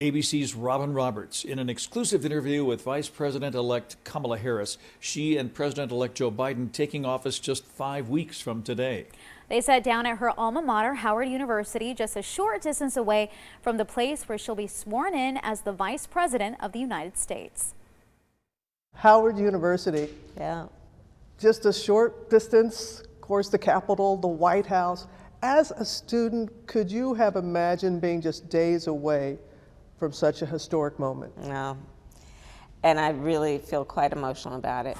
ABC's Robin Roberts in an exclusive interview with Vice President-elect Kamala Harris. She and President-elect Joe Biden taking office just 5 weeks from today. They sat down at her alma mater, Howard University, just a short distance away from the place where she'll be sworn in as the Vice President of the United States. Howard University. Yeah. Just a short distance, of course, the Capitol, the White House. As a student, could you have imagined being just days away from such a historic moment? No. And I really feel quite emotional about it.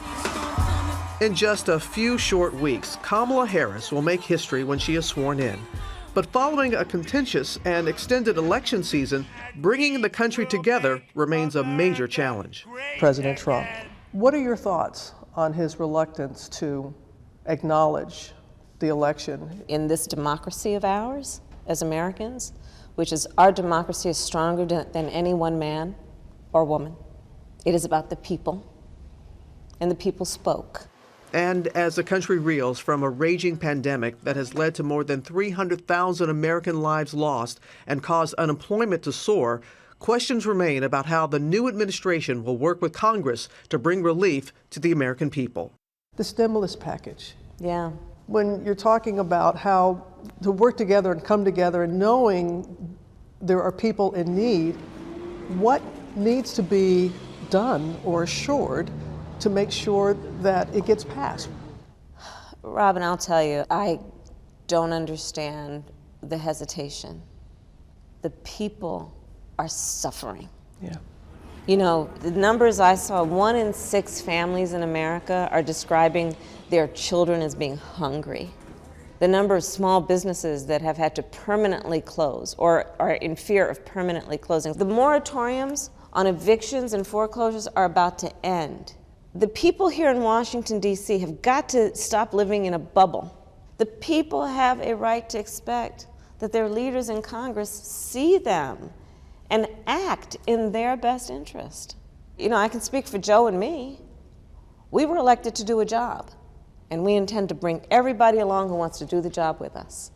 In just a few short weeks, Kamala Harris will make history when she is sworn in. But following a contentious and extended election season, bringing the country together remains a major challenge. President Trump, what are your thoughts on his reluctance to acknowledge the election? In this democracy of ours, as Americans, which is our democracy is stronger than any one man or woman. It is about the people, and the people spoke. And as the country reels from a raging pandemic that has led to more than 300,000 American lives lost and caused unemployment to soar, questions remain about how the new administration will work with Congress to bring relief to the American people. The stimulus package. Yeah. When you're talking about how to work together and come together and knowing there are people in need, what needs to be done or assured to make sure that it gets passed? Robin, I'll tell you, I don't understand the hesitation. The people are suffering. Yeah. You know, the numbers I saw, 1 in 6 families in America are describing their children as being hungry. The number of small businesses that have had to permanently close or are in fear of permanently closing. The moratoriums on evictions and foreclosures are about to end. The people here in Washington, D.C. have got to stop living in a bubble. The people have a right to expect that their leaders in Congress see them and act in their best interest. You know, I can speak for Joe and me. We were elected to do a job, and we intend to bring everybody along who wants to do the job with us.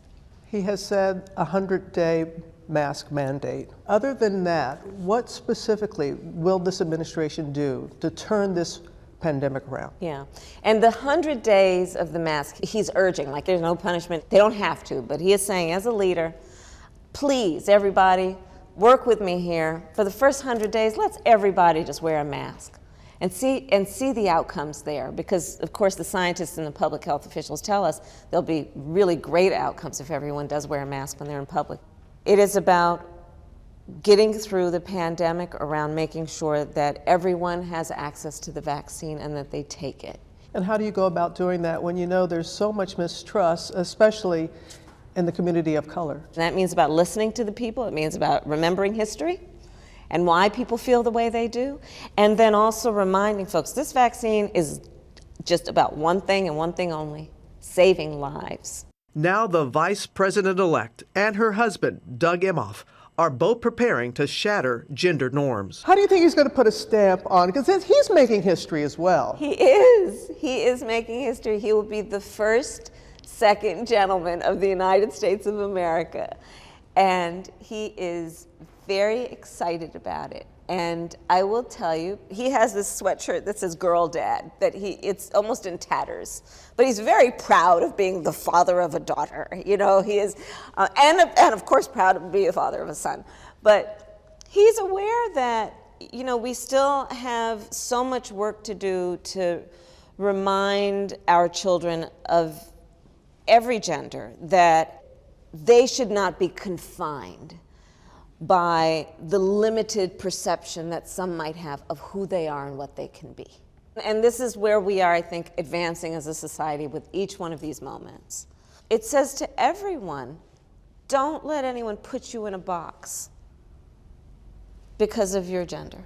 He has said a 100-day mask mandate. Other than that, what specifically will this administration do to turn this pandemic around? Yeah, and the 100 days of the mask, he's urging, like there's no punishment. They don't have to, but he is saying as a leader, please, everybody, work with me here. For the first 100 days, let's everybody just wear a mask and see the outcomes there, because of course the scientists and the public health officials tell us there'll be really great outcomes if everyone does wear a mask when they're in public. It is about getting through the pandemic around making sure that everyone has access to the vaccine and that they take it. And how do you go about doing that when you know there's so much mistrust, especially in the community of color? And that means about listening to the people. It means about remembering history and why people feel the way they do. And then also reminding folks, this vaccine is just about one thing and one thing only: saving lives. Now the Vice President-elect and her husband, Doug Emhoff, are both preparing to shatter gender norms. How do you think he's going to put a stamp on it? Because he's making history as well. He is. He is making history. He will be the first second gentleman of the United States of America. And he is very excited about it. And I will tell you, he has this sweatshirt that says "Girl Dad," that it's almost in tatters. But he's very proud of being the father of a daughter. You know, he is, and of course proud to be a father of a son. But he's aware that, you know, we still have so much work to do to remind our children of every gender that they should not be confined by the limited perception that some might have of who they are and what they can be. And this is where we are, I think, advancing as a society with each one of these moments. It says to everyone, don't let anyone put you in a box because of your gender.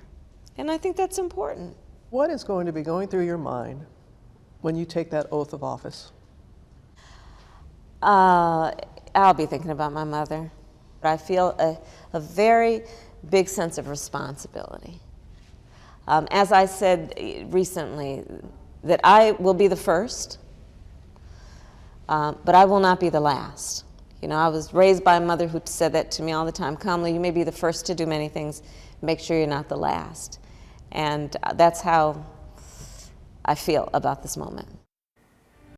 And I think that's important. What is going to be going through your mind when you take that oath of office? I'll be thinking about my mother. I feel a very big sense of responsibility. As I said recently, that I will be the first, but I will not be the last. You know, I was raised by a mother who said that to me all the time. Kamala, you may be the first to do many things. Make sure you're not the last. And that's how I feel about this moment.